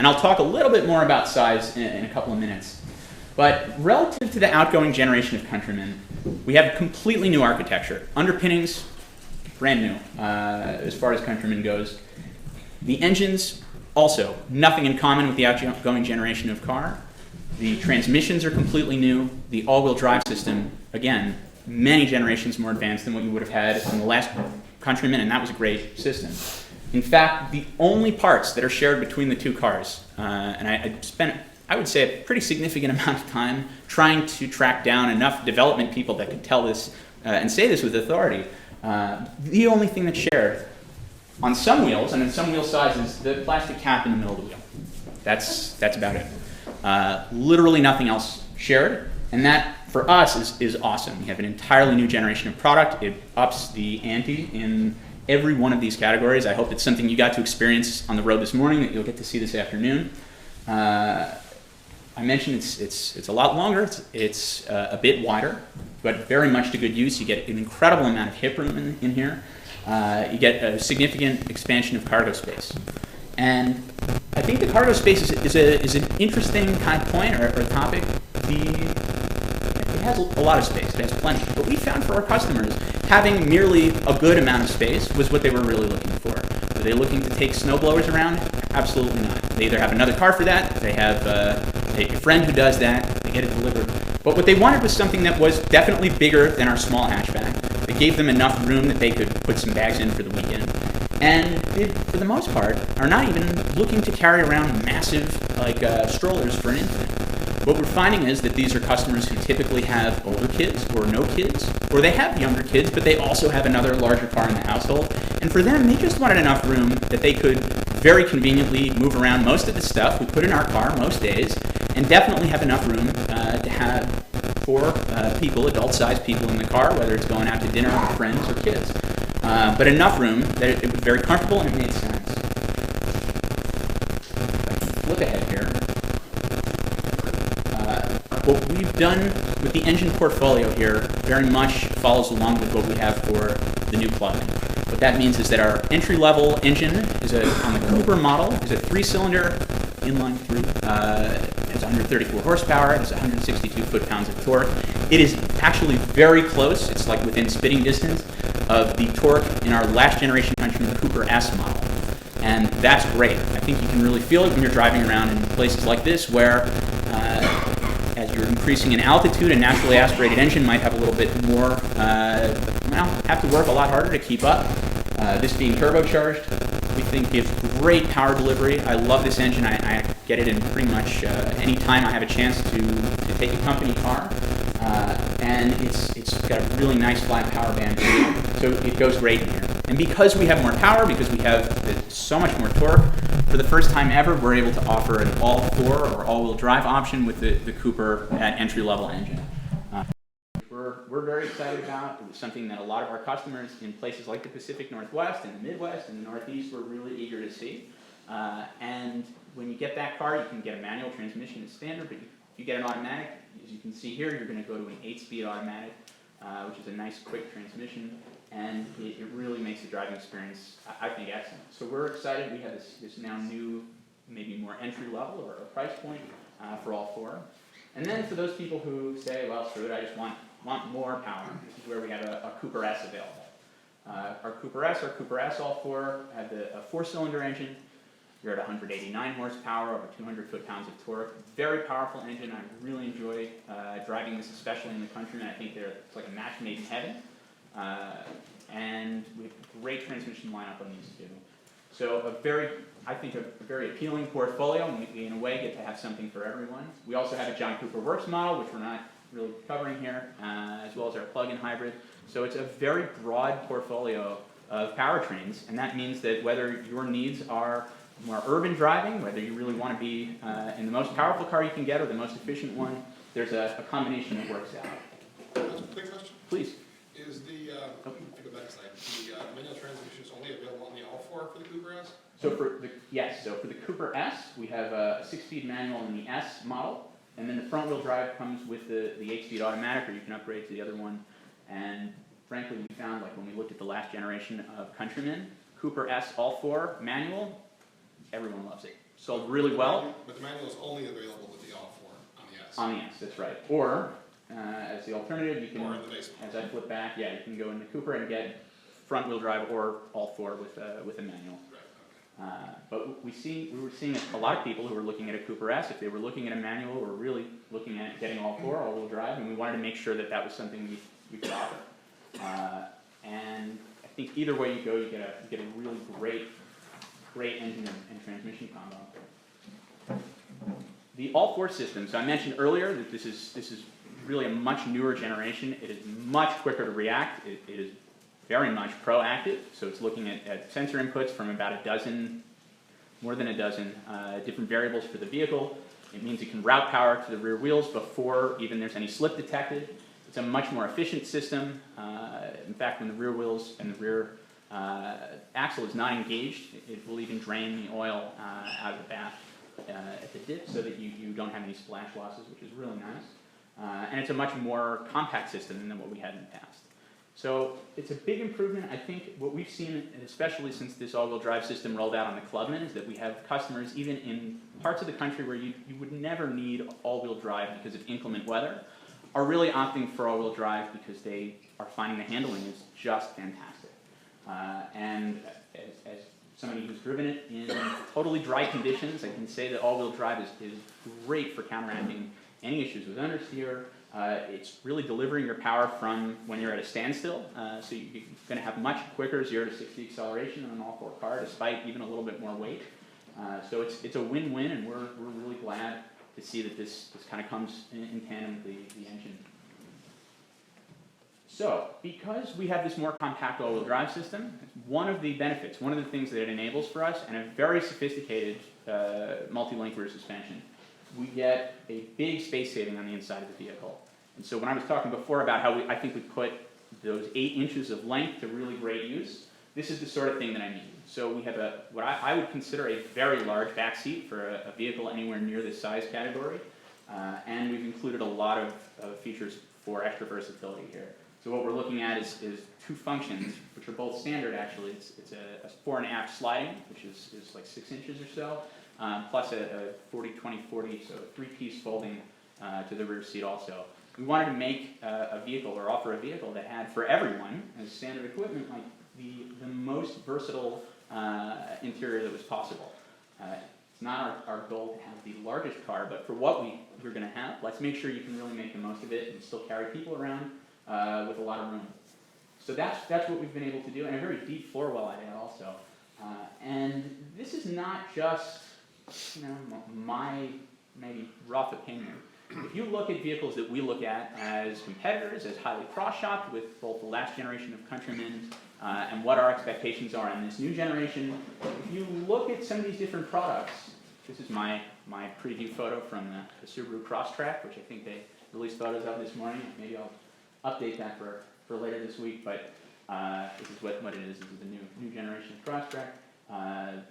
And I'll talk a little bit more about size in a couple of minutes. But relative to the outgoing generation of Countryman, we have a completely new architecture. Underpinnings, brand new as far as Countryman goes. The engines, also nothing in common with the outgoing generation of car. The transmissions are completely new. The all-wheel drive system, again, many generations more advanced than what you would have had in the last Countryman, and that was a great system. In fact, the only parts that are shared between the two cars, and I spent, I would say, a pretty significant amount of time trying to track down enough development people that could tell this and say this with authority. The only thing that's shared on some wheels, and in some wheel sizes, the plastic cap in the middle of the wheel. That's about it. Literally nothing else shared, and that for us is awesome. We have an entirely new generation of product. It ups the ante in every one of these categories. I hope it's something you got to experience on the road this morning that you'll get to see this afternoon. I mentioned it's a lot longer. It's a bit wider, but very much to good use. You get an incredible amount of hip room in here. You get a significant expansion of cargo space. And I think the cargo space is an interesting kind of point or topic. It has a lot of space, it has plenty. But we found for our customers, having merely a good amount of space was what they were really looking for. Were they looking to take snowblowers around? Absolutely not. They either have another car for that, they have a friend who does that, they get it delivered. But what they wanted was something that was definitely bigger than our small hatchback. It gave them enough room that they could put some bags in for the weekend. And they, for the most part, are not even looking to carry around massive strollers for an infant. What we're finding is that these are customers who typically have older kids or no kids, or they have younger kids, but they also have another larger car in the household. And for them, they just wanted enough room that they could very conveniently move around most of the stuff we put in our car most days, and definitely have enough room to have for people, adult-sized people in the car, whether it's going out to dinner with friends or kids. But enough room that it was very comfortable and it made sense. Look ahead here. What we've done with the engine portfolio here very much follows along with what we have for the new plug-in. What that means is that our entry-level engine is on the Cooper model is a 3-cylinder inline 3. It has 134 horsepower. It has 162 foot-pounds of torque. It is actually very close. It's like within spitting distance of the torque in our last generation Countryman Cooper S model. And that's great. I think you can really feel it when you're driving around in places like this where as you're increasing in altitude, a naturally aspirated engine might have a little bit more, have to work a lot harder to keep up. This being turbocharged, we think gives great power delivery. I love this engine. I get it in pretty much any time I have a chance to take a company car. And it's got a really nice flat power band, so it goes great in here. And because we have more power, because we have so much more torque, for the first time ever, we're able to offer an all-4 or all-wheel drive option with the Cooper entry-level engine. We're very excited about. It was something that a lot of our customers in places like the Pacific Northwest and the Midwest and the Northeast were really eager to see. And when you get that car, you can get a manual transmission as standard, but if you get an automatic, as you can see here, you're going to go to an 8-speed automatic, which is a nice, quick transmission, and it really makes the driving experience, I think, excellent. So we're excited. We have this now new, maybe more entry level or a price point for all 4. And then for those people who say, well, screw it, I just want more power, this is where we have a Cooper S available. Our Cooper S all 4 have a 4-cylinder engine. You're at 189 horsepower, over 200 foot-pounds of torque. Very powerful engine. I really enjoy driving this, especially in the Countryman. I think it's like a match made in heaven. And we have a great transmission lineup on these two. So I think a very appealing portfolio, and we in a way get to have something for everyone. We also have a John Cooper Works model, which we're not really covering here, as well as our plug-in hybrid. So it's a very broad portfolio of powertrains, and that means that whether your needs are more urban driving, whether you really want to be in the most powerful car you can get or the most efficient one, there's a combination that works out. Quick question. Please. Is the, if you go back a slide, the manual transmission is only available on the All-4 for the Cooper S? So for the Cooper S, we have a 6-speed manual in the S model, and then the front-wheel drive comes with the 8-speed automatic, or you can upgrade to the other one. And frankly, we found, like when we looked at the last generation of Countryman, Cooper S All-4 manual, everyone loves it. sold really well. But the manual is only available with the all-four on the S. On the S, that's right. Or, as the alternative, you can, Or in the basement. as I flip back, yeah, you can go into Cooper and get front-wheel drive or all-four with a manual. Right, okay. But we were seeing a lot of people who were looking at a Cooper S. If they were looking at a manual, were really looking at getting all-wheel drive, and we wanted to make sure that that was something we could offer. And I think either way you go, you get a really great engine and transmission combo. The all-four system. So I mentioned earlier that this is really a much newer generation. It is much quicker to react. It is very much proactive. So it's looking at sensor inputs from about more than a dozen different variables for the vehicle. It means it can route power to the rear wheels before even there's any slip detected. It's a much more efficient system. In fact, when the rear wheels and the rear axle is not engaged, it will even drain the oil out of the bath at the dip so that you don't have any splash losses, which is really nice. And it's a much more compact system than what we had in the past. So it's a big improvement. I think what we've seen, especially since this all-wheel drive system rolled out on the Clubman, is that we have customers even in parts of the country where you would never need all-wheel drive because of inclement weather, are really opting for all-wheel drive because they are finding the handling is just fantastic. And as somebody who's driven it in totally dry conditions, I can say that all-wheel drive is great for counteracting any issues with understeer. It's really delivering your power from when you're at a standstill, so you're going to have much quicker 0 to 60 acceleration than an all-four car, despite even a little bit more weight. So it's a win-win, and we're really glad to see that this kind of comes in tandem with the engine. So, because we have this more compact all-wheel drive system, one of the benefits, one of the things that it enables for us, and a very sophisticated multi-link rear suspension, we get a big space saving on the inside of the vehicle. And so when I was talking before about how I think we put those 8 inches of length to really great use, this is the sort of thing that I mean. So we have what I would consider a very large back seat for a vehicle anywhere near this size category, and we've included a lot of features for extra versatility here. So what we're looking at is 2 functions, which are both standard actually. It's a fore and aft sliding, which is like 6 inches or so, plus a 40-20-40, so a 3-piece folding to the rear seat also. We wanted to make a vehicle, or offer a vehicle that had for everyone, as standard equipment, like the most versatile interior that was possible. It's not our goal to have the largest car, but for what we're going to have, let's make sure you can really make the most of it and still carry people around with a lot of room. So that's what we've been able to do, and a very deep floor well I add also. And this is not just my maybe rough opinion. If you look at vehicles that we look at as competitors, as highly cross-shopped with both the last generation of Countryman and what our expectations are in this new generation, if you look at some of these different products, this is my preview photo from the Subaru Crosstrek, which I think they released photos of this morning. Maybe I'll update that for later this week, but this is what it is. This is the new generation of Crosstrek.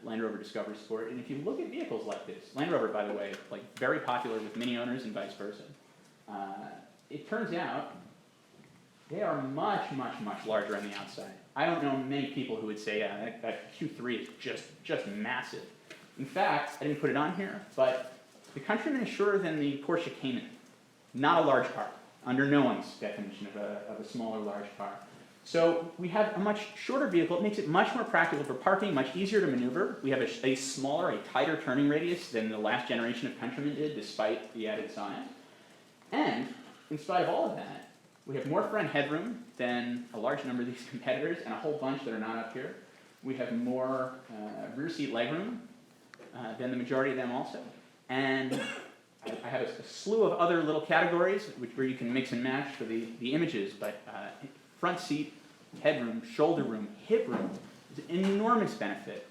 Land Rover Discovery Sport, and if you look at vehicles like this, Land Rover, by the way, like very popular with mini owners and vice versa. It turns out they are much larger on the outside. I don't know many people who would say, yeah, that Q3 is just massive. In fact, I didn't put it on here, but the Countryman is shorter than the Porsche Cayman. Not a large car, under no one's definition of a smaller large car. So we have a much shorter vehicle. It makes it much more practical for parking, much easier to maneuver. We have a smaller, a tighter turning radius than the last generation of Countryman did, despite the added size. And in spite of all of that, we have more front headroom than a large number of these competitors, and a whole bunch that are not up here. We have more rear seat legroom than the majority of them also. And I have a slew of other little categories where you can mix and match for the images, but front seat, headroom, shoulder room, hip room is an enormous benefit.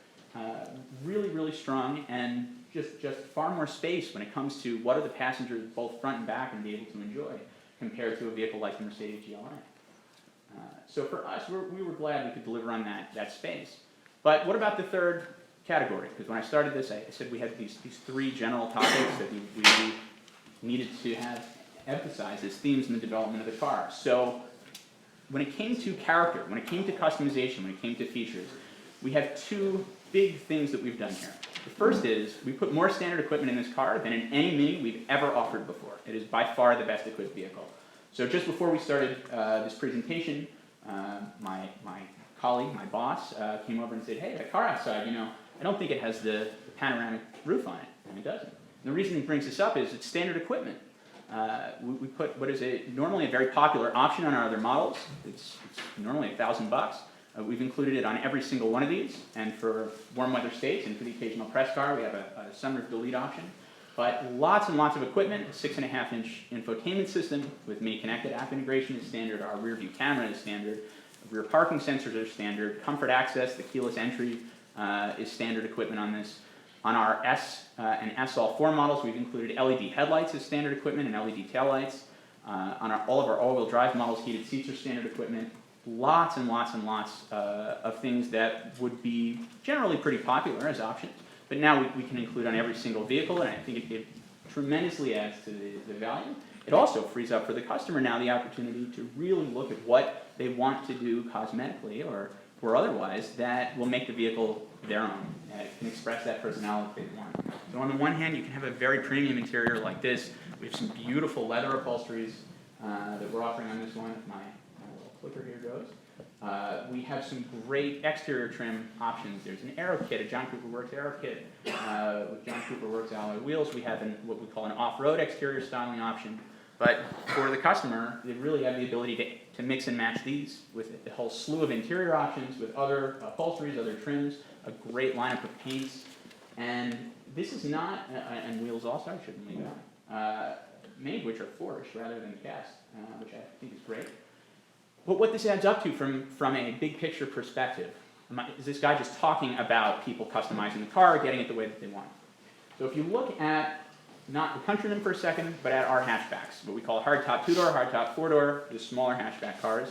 Really strong, and just far more space when it comes to what are the passengers, both front and back, and be able to enjoy compared to a vehicle like the Mercedes GLA. So for us, we were glad we could deliver on that space. But what about the third category? Because when I started this, I said we had these 3 general topics that we needed to have emphasized as themes in the development of the car. So when it came to character, when it came to customization, when it came to features, we have 2 big things that we've done here. The first is we put more standard equipment in this car than in any Mini we've ever offered before. It is by far the best equipped vehicle. So just before we started this presentation, my colleague, my boss, came over and said, hey, that car outside, you know, I don't think it has the panoramic roof on it, and it doesn't. And the reason he brings this up is it's standard equipment. We put what is normally a very popular option on our other models. It's normally $1,000. We've included it on every single one of these, and for warm weather states and for the occasional press car, we have a sunroof delete option. But lots and lots of equipment, a 6.5-inch infotainment system with Mini Connected app integration is standard, our rear view camera is standard, rear parking sensors are standard, comfort access, the keyless entry is standard equipment on this. On our S and S All 4 models, we've included LED headlights as standard equipment and LED taillights. On all of our all-wheel drive models, heated seats are standard equipment. Lots and lots and lots of things that would be generally pretty popular as options, but now we can include on every single vehicle, and I think it tremendously adds to the value. It also frees up for the customer now the opportunity to really look at what they want to do cosmetically or otherwise that will make the vehicle their own. It can express that personality if they want. So on the one hand, you can have a very premium interior like this. We have some beautiful leather upholsteries that we're offering on this one. My little clicker here goes. We have some great exterior trim options. There's an Aero Kit, a John Cooper Works Aero Kit with John Cooper Works alloy wheels. We have what we call an off-road exterior styling option. But for the customer, they really have the ability to mix and match these with a whole slew of interior options, with other upholsteries, other trims, a great lineup of paints. And this is not, and wheels also, I shouldn't leave out, many of which are forged rather than cast, which I think is great. But what this adds up to from a big picture perspective is this guy just talking about people customizing the car, getting it the way that they want. So if you look at not the Countryman for a second, but at our hatchbacks, what we call hardtop 2-door, hardtop 4-door, the smaller hatchback cars,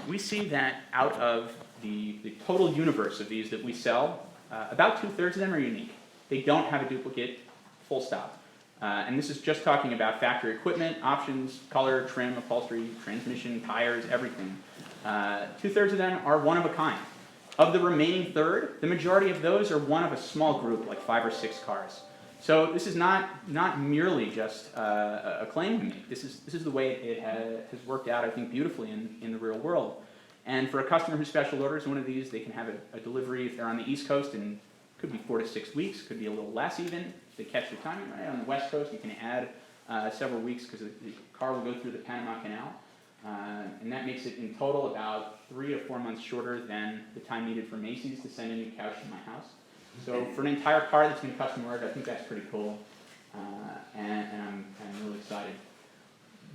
we see that out of the total universe of these that we sell, about 2/3 of them are unique. They don't have a duplicate, full stop. And this is just talking about factory equipment, options, color, trim, upholstery, transmission, tires, everything. 2/3 of them are one of a kind. Of the remaining third, the majority of those are one of a small group, like 5 or 6 cars. So this is not merely just a claim we make. This is the way it has worked out, I think, beautifully in the real world. And for a customer who special orders one of these, they can have a delivery if they're on the East Coast, and could be 4 to 6 weeks, could be a little less even. If they catch the timing right. On the West Coast, you can add several weeks because the car will go through the Panama Canal. And that makes it in total about 3 to 4 months shorter than the time needed for Macy's to send a new couch to my house. So for an entire car that's been custom ordered, I think that's pretty cool, and I'm really excited.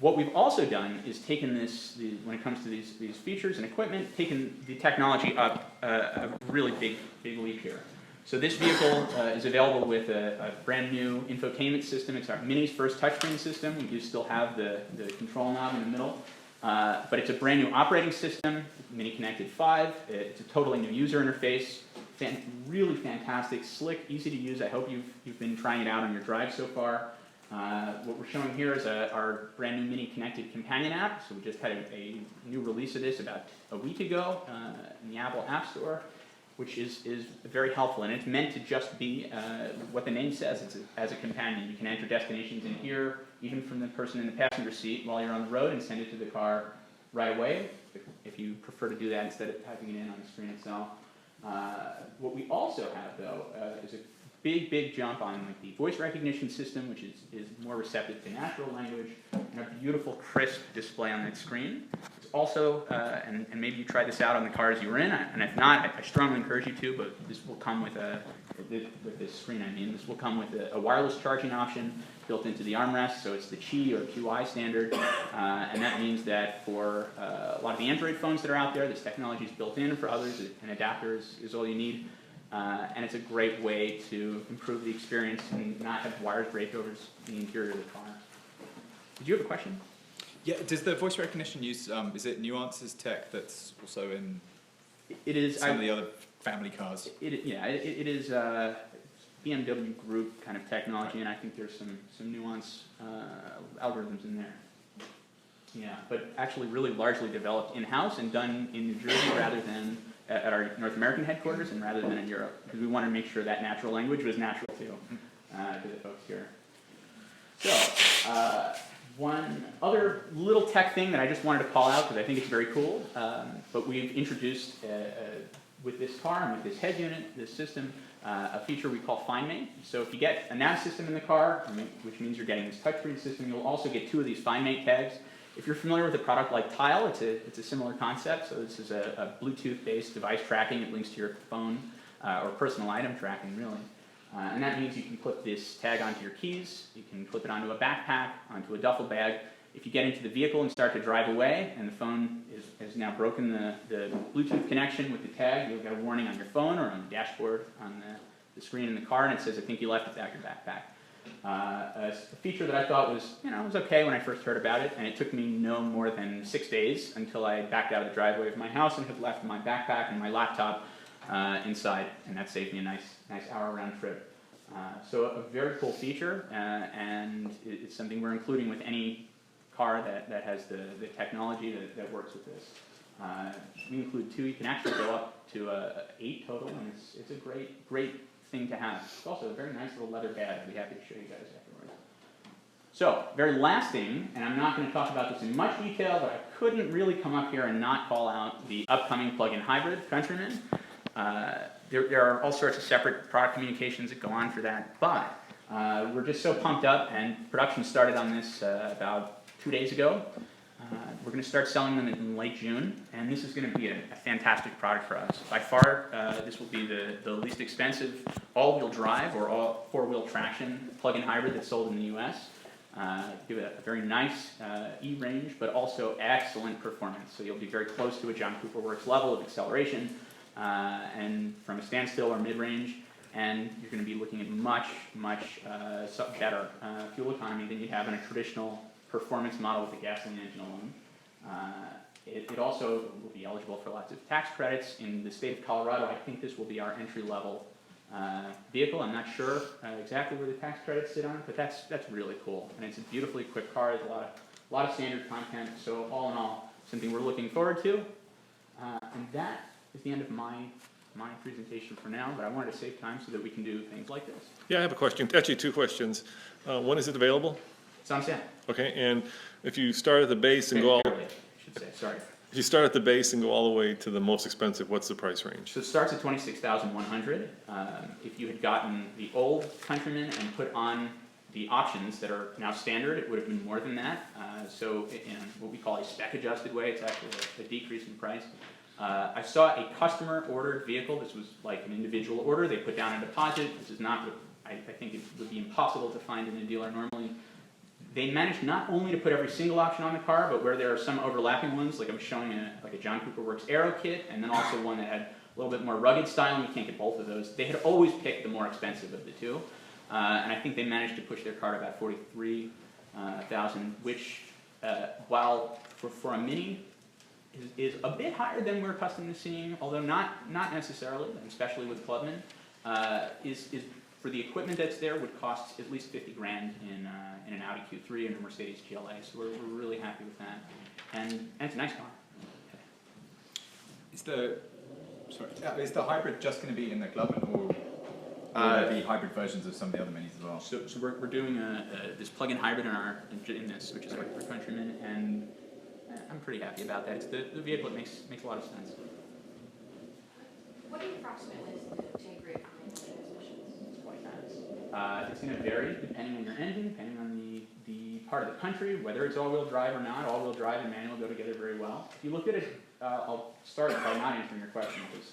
What we've also done is taken when it comes to these features and equipment, taken the technology up a really big leap here. So this vehicle is available with a brand new infotainment system. It's our Mini's first touchscreen system. We do still have the control knob in the middle, but it's a brand new operating system, Mini Connected 5. It's a totally new user interface. Really fantastic, slick, easy to use. I hope you've been trying it out on your drive so far. What we're showing here is our brand new Mini Connected companion app. So we just had a new release of this about a week ago in the Apple App Store, which is very helpful. And it's meant to just be what the name says. It's as a companion. You can enter destinations in here, even from the person in the passenger seat while you're on the road, and send it to the car right away, if you prefer to do that instead of typing it in on the screen itself. What we also have, though, is a big jump on like the voice recognition system, which is more receptive to natural language, and a beautiful, crisp display on that screen. It's also, and maybe you tried this out on the cars you were in, and if not, I strongly encourage you to, but this will come with this screen, this will come with a wireless charging option built into the armrest, so it's the Qi or QI standard, and that means that for a lot of the Android phones that are out there, this technology is built in. For others, an adapter is all you need, and it's a great way to improve the experience and not have wires draped over the interior of the car. Did you have a question? Yeah, does the voice recognition use, is it Nuance's tech that's also in some of the other family cars? It is BMW Group kind of technology, and I think there's some Nuance algorithms in there. Yeah, but actually really largely developed in-house and done in New Jersey rather than at our North American headquarters and rather than in Europe, because we wanted to make sure that natural language was natural too to the folks here. So, one other little tech thing that I just wanted to call out because I think it's very cool, but we've introduced with this car and with this head unit, this system, a feature we call Find Mate. So if you get a nav system in the car, which means you're getting this touchscreen system, you'll also get 2 of these Find Mate tags. If you're familiar with a product like Tile, it's a similar concept. So this is a Bluetooth-based device tracking. It links to your phone or personal item tracking, really. And that means you can clip this tag onto your keys, you can clip it onto a backpack, onto a duffel bag. If you get into the vehicle and start to drive away, and the phone has now broken the Bluetooth connection with the tag, you'll get a warning on your phone or on the dashboard on the screen in the car, and it says, I think you left it at your backpack. A feature that I thought was, was okay when I first heard about it, and it took me no more than 6 days until I backed out of the driveway of my house and had left my backpack and my laptop inside, and that saved me a nice hour round trip. So a very cool feature, and it's something we're including with any car that has the technology that works with this. We include 2. You can actually go up to 8 total, and it's a great thing to have. It's also a very nice little leather bag. I'd be happy to show you guys afterwards. So, very last thing, and I'm not going to talk about this in much detail, but I couldn't really come up here and not call out the upcoming plug-in hybrid, Countryman. There are all sorts of separate product communications that go on for that, but we're just so pumped up, and production started on this about 2 days ago. We're going to start selling them in late June, and this is going to be a fantastic product for us. By far, this will be the least expensive all-wheel drive or all four-wheel traction plug-in hybrid that's sold in the U.S. Give it a very nice E-range, but also excellent performance. So you'll be very close to a John Cooper Works level of acceleration, and from a standstill or mid-range, and you're going to be looking at much better fuel economy than you have in a traditional performance model with a gasoline engine alone. It also will be eligible for lots of tax credits. In the state of Colorado, I think this will be our entry-level vehicle. I'm not sure exactly where the tax credits sit on, but that's really cool. And it's a beautifully equipped car. There's a lot of standard content. So all in all, something we're looking forward to. And that is the end of my presentation for now, but I wanted to save time so that we can do things like this. Yeah, I have a question. Actually, 2 questions. When is it available? It's on sale. Okay, and if you start at the base and go all, I should say, sorry. if you start at the base and go all the way to the most expensive, what's the price range? So it starts at $26,100. If you had gotten the old Countryman and put on the options that are now standard, it would have been more than that. So in what we call a spec-adjusted way, it's actually a decrease in price. I saw a customer-ordered vehicle. This was like an individual order. They put down a deposit. This is not what I think it would be impossible to find in a dealer normally. They managed not only to put every single option on the car, but where there are some overlapping ones, like I'm showing a John Cooper Works Aero kit, and then also one that had a little bit more rugged style, and you can't get both of those. They had always picked the more expensive of the 2, and I think they managed to push their car to about $43,000, which, while for a Mini, is a bit higher than we're accustomed to seeing, although not necessarily, especially with Clubman, is for the equipment that's there would cost at least $50,000 in an Audi Q3 and a Mercedes GLA. So we're really happy with that, and it's a nice car. Is the hybrid just going to be in the Clubman, or will there be hybrid versions of some of the other minis as well? So we're doing this plug-in hybrid in this, which is for Countryman, and I'm pretty happy about that. It's the vehicle that makes a lot of sense. What do you approximately take rate for manual transmissions? 20 times. It's going to vary depending on your engine, depending on the part of the country, whether it's all-wheel drive or not. All-wheel drive and manual go together very well. If you look at it, I'll start by not answering your question because,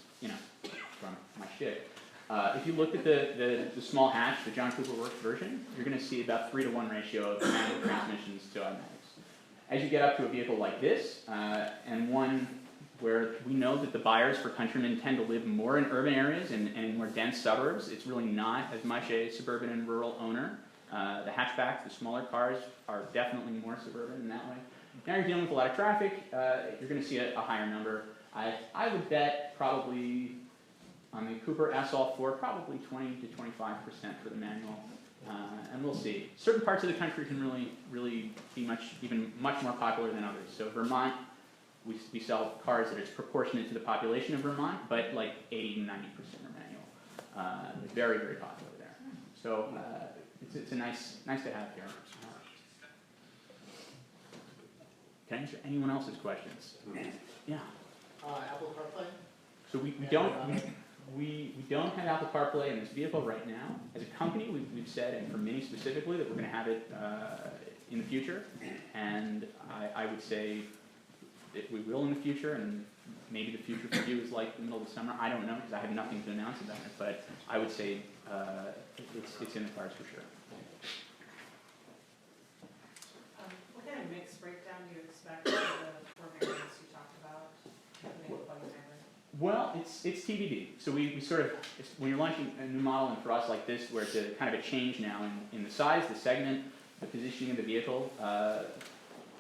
from my shit. If you look at the small hatch, the John Cooper Works version, you're going to see about 3-to-1 ratio of manual transmissions to automatics. As you get up to a vehicle like this, and one where we know that the buyers for Countrymen tend to live more in urban areas and in more dense suburbs, it's really not as much a suburban and rural owner. The hatchbacks, the smaller cars, are definitely more suburban in that way. Now you're dealing with a lot of traffic, you're going to see a higher number. I would bet probably on the Cooper SL 4, probably 20 to 25% for the manual. And we'll see. Certain parts of the country can really be much more popular than others. So Vermont, we sell cars that is proportionate to the population of Vermont, but like 80 to 90% are manual. Very, very popular there. So it's a nice to have here. Can I answer anyone else's questions? Yeah. Apple CarPlay? So we don't have Apple CarPlay in this vehicle right now. As a company, we've said, and for Mini specifically, that we're going to have it in the future. And I would say that we will in the future, and maybe the future for you is like the middle of the summer. I don't know, because I have nothing to announce about it. But I would say it's in the cards for sure. What kind of mix breakdown do you expect for the four variants you talked about? Maybe plug-in hybrid? Well, it's TBD. So we sort of, when you're launching a new model, and for us like this, where it's a kind of a change now in the size, the segment, the positioning of the vehicle,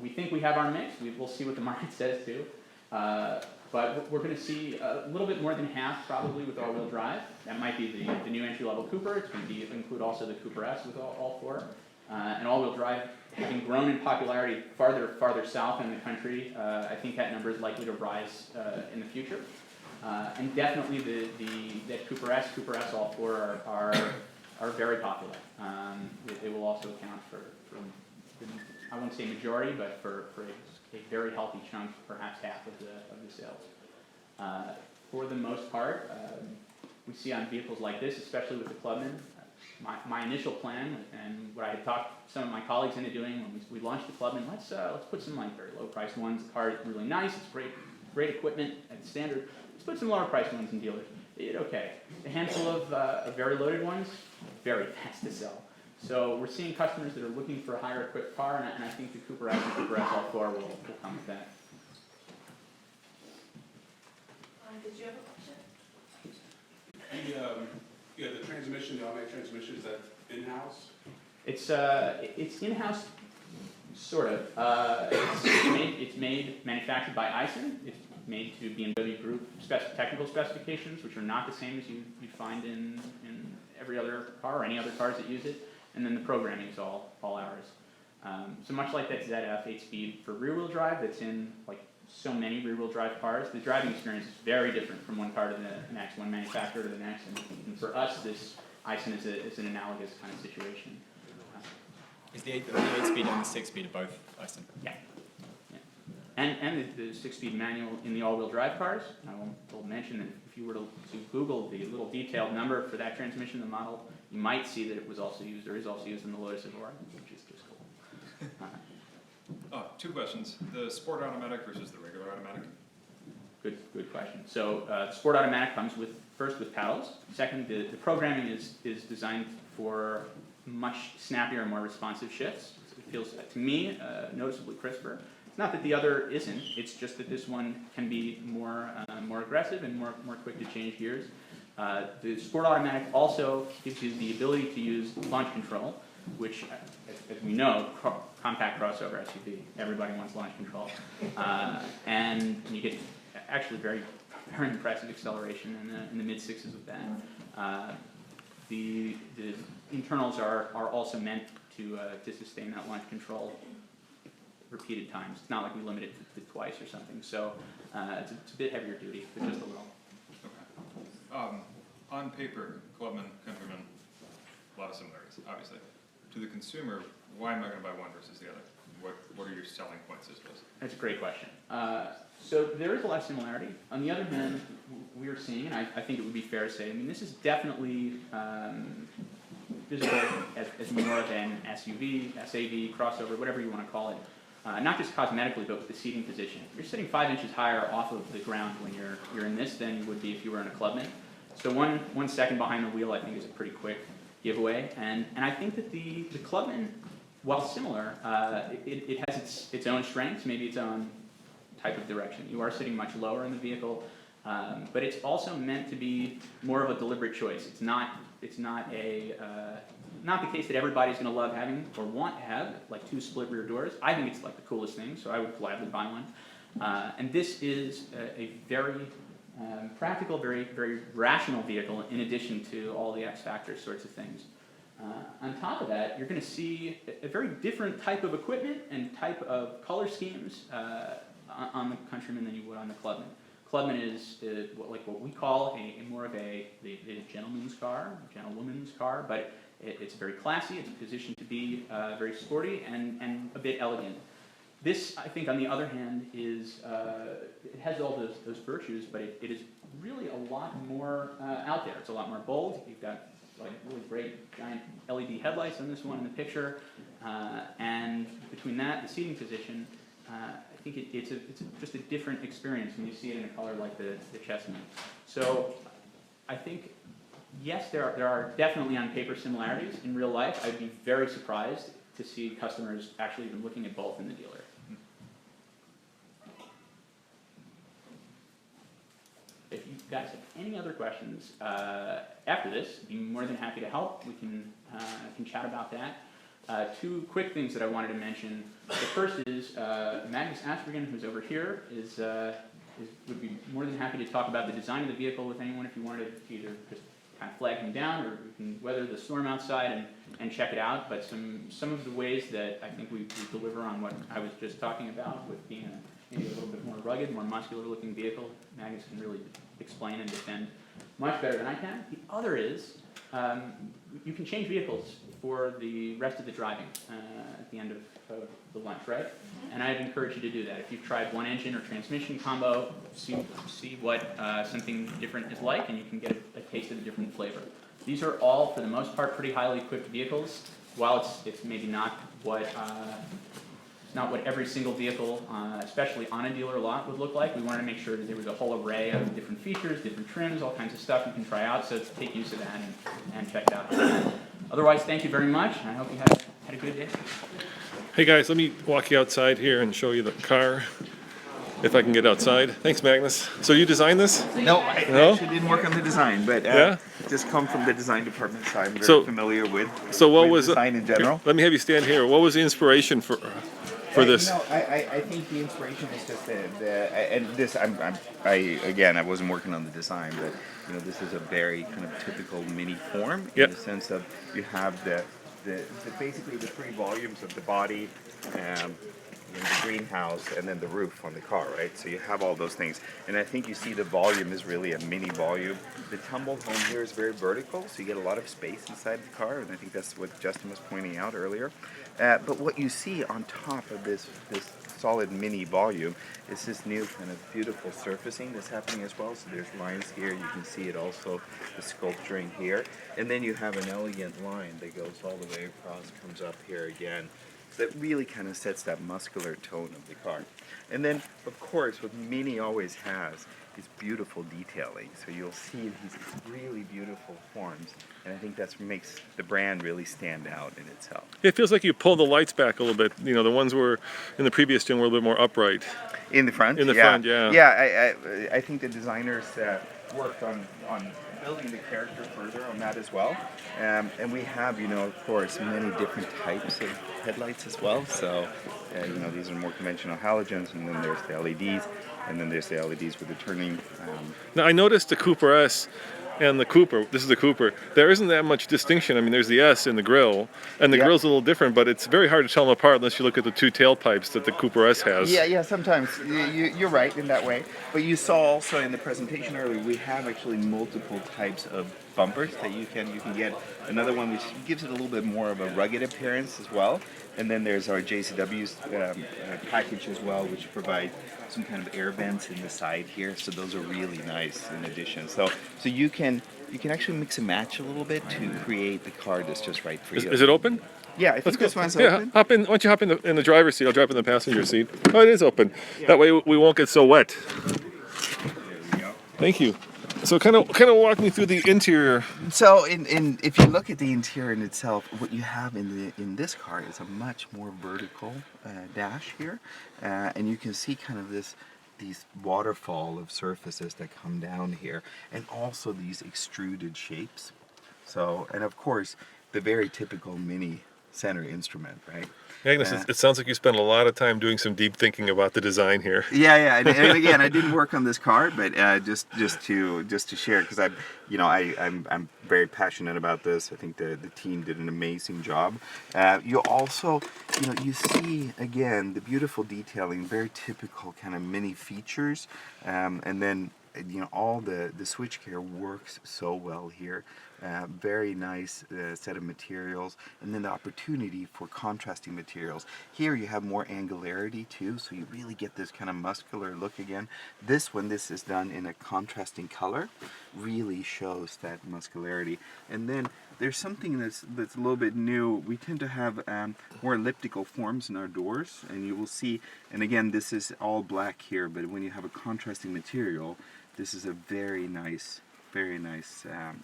we think we have our mix. We'll see what the market says too. But we're going to see a little bit more than half probably with all-wheel drive. That might be the new entry-level Cooper. It's going to include also the Cooper S with all four. And all-wheel drive, having grown in popularity farther south in the country, I think that number is likely to rise in the future. And definitely that Cooper S all four are very popular. They will also account for I won't say majority, but for a very healthy chunk, perhaps half of the sales. For the most part, we see on vehicles like this, especially with the Clubman, my initial plan, and what I had talked some of my colleagues into doing when we launched the Clubman, let's put some like very low priced ones. The car is really nice, it's great equipment at standard. Let's put some lower priced ones in dealers. They did okay. A handful of very loaded ones, very fast to sell. So we're seeing customers that are looking for a higher equipped car, and I think the Cooper S and Cooper S All4 will come with that. Did you have a question? The transmission, the automatic transmission, is that in-house? It's in-house, sort of. It's manufactured by Eisen. It's made to BMW Group technical specifications, which are not the same as you'd find in every other car or any other cars that use it. And then the programming is all ours. So much like that ZF 8-speed for rear-wheel drive that's in like so many rear-wheel drive cars, the driving experience is very different from one car to the next, one manufacturer to the next. And for us, this Eisen is an analogous kind of situation. Is the 8-speed and the 6-speed are both Eisen? Yeah. And the 6-speed manual in the all-wheel drive cars. I will mention that if you were to Google the little detailed number for that transmission in the model, you might see that it was also used, or is also used in the Lotus Evora, which is just cool. Two questions. The Sport Automatic versus the regular automatic? Good question. So the Sport Automatic comes first with paddles. Second, the programming is designed for much snappier and more responsive shifts. It feels, to me, noticeably crisper. It's not that the other isn't, it's just that this one can be more aggressive and more quick to change gears. The Sport Automatic also gives you the ability to use launch control, which, as we know, compact crossover SUV, everybody wants launch control. And you get actually very impressive acceleration in the mid-sixes with that. The internals are also meant to sustain that launch control repeated times. It's not like we limit it to twice or something. So it's a bit heavier duty, but just a little. Okay. On paper, Clubman, Countryman, a lot of similarities, obviously. To the consumer, why am I going to buy one versus the other? What are your selling points, I suppose? That's a great question. So there is a lot of similarity. On the other hand, we are seeing, and I think it would be fair to say, I mean, this is definitely visible as more of an SUV, SAV, crossover, whatever you want to call it. Not just cosmetically, but with the seating position. You're sitting 5 inches higher off of the ground when you're in this than you would be if you were in a Clubman. So 1 second behind the wheel, I think, is a pretty quick giveaway. And I think that the Clubman, while similar, it has its own strengths, maybe its own type of direction. You are sitting much lower in the vehicle, but it's also meant to be more of a deliberate choice. It's not the case that everybody's going to love having or want to have, like 2 split rear doors. I think it's like the coolest thing, so I would gladly buy one. And this is a very practical, very, very rational vehicle in addition to all the X Factor sorts of things. On top of that, you're going to see a very different type of equipment and type of color schemes on the Countryman than you would on the Clubman. Clubman is what we call a more of a gentleman's car, a gentlewoman's car, but it's very classy. It's positioned to be very sporty and a bit elegant. This, I think, on the other hand, is it has all those virtues, but it is really a lot more out there. It's a lot more bold. You've got like really great giant LED headlights on this one in the picture, and between that, the seating position, I think it's just a different experience when you see it in a color like the chestnut. So I think, yes, there are definitely on paper similarities. In real life, I'd be very surprised to see customers actually even looking at both in the dealer. If you guys have any other questions after this, I'd be more than happy to help. We can chat about that. Two quick things that I wanted to mention. The first is Magnus Aspergen, who's over here, would be more than happy to talk about the design of the vehicle with anyone if you wanted to either just kind of flag him down, or we can weather the storm outside and check it out. But some of the ways that I think we deliver on what I was just talking about with being maybe a little bit more rugged, more muscular looking vehicle, Magnus can really explain and defend much better than I can. The other is you can change vehicles for the rest of the driving at the end of the lunch, right? And I'd encourage you to do that. If you've tried one engine or transmission combo, see what something different is like, and you can get a taste of a different flavor. These are all, for the most part, pretty highly equipped vehicles. While it's maybe not what every single vehicle, especially on a dealer lot, would look like. We wanted to make sure that there was a whole array of different features, different trims, all kinds of stuff you can try out, so take use of that and check it out. Otherwise, thank you very much, and I hope you had a good day. Hey guys, let me walk you outside here and show you the car, if I can get outside. Thanks, Magnus. So you designed this? No, I actually didn't work on the design, but Yeah? just come from the design department, so I'm very So- familiar with So what was design in general. Let me have you stand here. What was the inspiration for this? I think the inspiration is just and this I wasn't working on the design, but this is a very kind of typical mini form in the sense of you have the basically the three volumes of the body, the greenhouse, and then the roof on the car, right? So you have all those things, and I think you see the volume is really a mini volume. The tumble home here is very vertical, so you get a lot of space inside the car, and I think that's what Justin was pointing out earlier. But what you see on top of this solid mini volume is this new kind of beautiful surfacing that's happening as well. So there's lines here, you can see it also, the sculpturing here, and then you have an elegant line that goes all the way across, comes up here again. That really kind of sets that muscular tone of the car. And then, of course, what Mini always has is beautiful detailing. So you'll see these really beautiful forms, and I think that makes the brand really stand out in itself. It feels like you pulled the lights back a little bit. The ones were in the previous gen were a little bit more upright. In the front? In the front, yeah. Yeah, I think the designers worked on building the character further on that as well. And we have, of course, many different types of headlights as well. So, these are more conventional halogens, and then there's the LEDs, and then there's the LEDs with the turning. Now, I noticed the Cooper S and the Cooper, this is the Cooper, there isn't that much distinction. I mean, there's the S in the grille, and the grille's a little different, but it's very hard to tell them apart unless you look at the two tailpipes that the Cooper S has. Yeah, sometimes you're right in that way. But you saw also in the presentation earlier, we have actually multiple types of bumpers that you can get. Another one which gives it a little bit more of a rugged appearance as well. And then there's our JCW's package as well, which provide some kind of air vents in the side here. So those are really nice in addition. So you can actually mix and match a little bit to create the car that's just right for you. Is it open? Yeah, I think this one's open. Hop in. Why don't you hop in the driver's seat? I'll drop in the passenger seat. Oh, it is open. That way we won't get so wet. There we go. Thank you. So kind of walk me through the interior. So if you look at the interior in itself, what you have in this car is a much more vertical dash here, and you can see kind of these waterfall of surfaces that come down here, and also these extruded shapes. So, and of course, the very typical Mini center instrument, right? Magnus, it sounds like you spent a lot of time doing some deep thinking about the design here. Yeah, and again, I didn't work on this car, but just to share, because I'm very passionate about this. I think the team did an amazing job. You also, you see again the beautiful detailing, very typical kind of mini features, and then all the switchgear works so well here. Very nice set of materials, and then the opportunity for contrasting materials. Here you have more angularity too, so you really get this kind of muscular look again. When this is done in a contrasting color, really shows that muscularity. And then there's something that's a little bit new. We tend to have more elliptical forms in our doors, and you will see, and again, this is all black here, but when you have a contrasting material, this is a very nice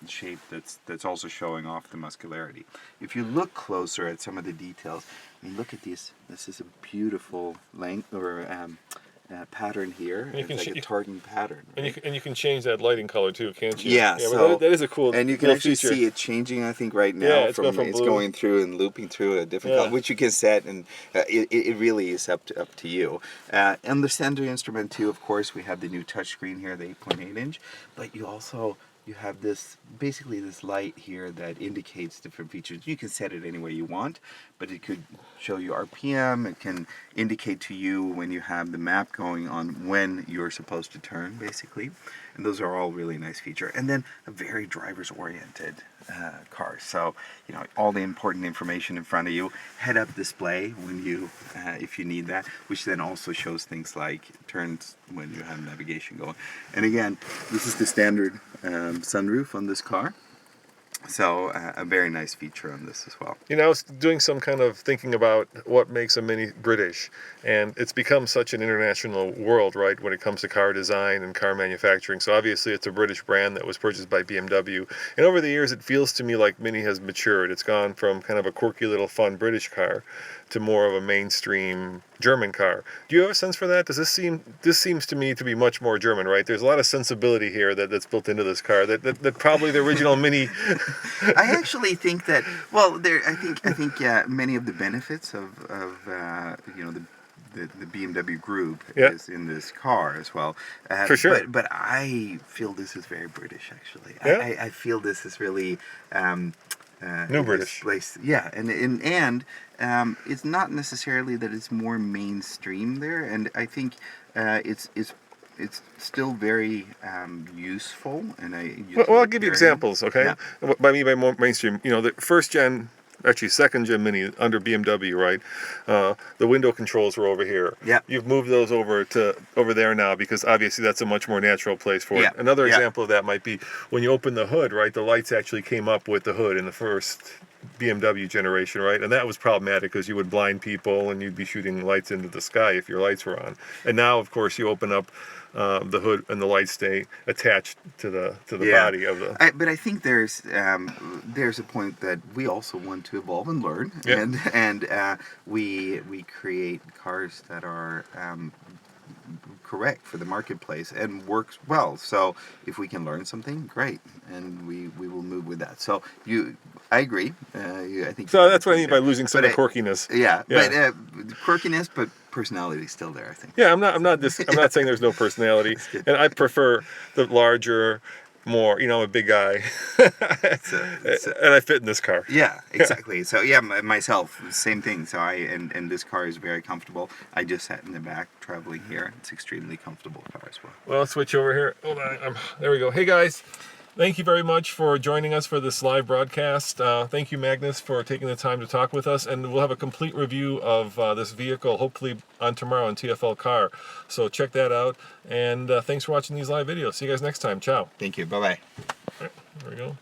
shape that's also showing off the muscularity. If you look closer at some of the details, I mean, look at these. This is a beautiful length or pattern here. It's like a tartan pattern. Right? And you can change that lighting color too, can't you? Yeah, so that is a cool. And you can cool actually feature. see it changing. I think right now Yeah, it's going through and looping through a different color, which you can set, and it really is up to you. And the center instrument too. Of course, we have the new touchscreen here, the 8.8 inch, but you have this light here that indicates different features. You can set it any way you want, but it could show you RPM. It can indicate to you when you have the map going on when you're supposed to turn, basically. And those are all really nice features. And then a very driver's oriented car. So, all the important information in front of you. Head-up display when if you need that, which then also shows things like turns when you have navigation going. And again, this is the standard sunroof on this car. So a very nice feature on this as well. I was doing some kind of thinking about what makes a Mini British, and it's become such an international world, right, when it comes to car design and car manufacturing. So obviously it's a British brand that was purchased by BMW, and over the years it feels to me like Mini has matured. It's gone from kind of a quirky little fun British car to more of a mainstream German car. Do you have a sense for that? This seems to me to be much more German, right? There's a lot of sensibility here that's built into this car that probably the original Mini. I actually think that I think many of the benefits of the BMW group is in this car as well. For sure. But I feel this is very British actually. Yeah? I feel this is really New British. Place. Yeah, and it's not necessarily that it's more mainstream there, and I think it's still very useful. And I'll give you examples, okay? Yeah. What I mean by more mainstream, the first gen. Actually, second gen Mini under BMW, right? The window controls were over here. Yeah. You've moved those over there now because obviously that's a much more natural place for it. Another example of that might be when you open the hood, right? The lights actually came up with the hood in the first BMW generation, right? And that was problematic because you would blind people and you'd be shooting lights into the sky if your lights were on. And now, of course, you open up the hood and the lights stay attached to the body of the. But I think there's a point that we also want to evolve and learn, and we create cars that are correct for the marketplace and works well. So if we can learn something, great, and we will move with that. So I agree. I think so. That's what I mean by losing some of the quirkiness. Yeah. But quirkiness, but personality is still there, I think. Yeah, I'm not saying there's no personality, and I prefer the larger, more. I'm a big guy, and I fit in this car. Yeah, exactly. So myself, same thing. So and this car is very comfortable. I just sat in the back traveling here. It's extremely comfortable car as well. Well, let's switch over here. Hold on. There we go. Hey guys. Thank you very much for joining us for this live broadcast. Thank you, Magnus, for taking the time to talk with us. And we'll have a complete review of this vehicle, hopefully on tomorrow on TFL Car. So check that out. And thanks for watching these live videos. See you guys next time. Ciao. Thank you. Bye-bye. All right, there we go.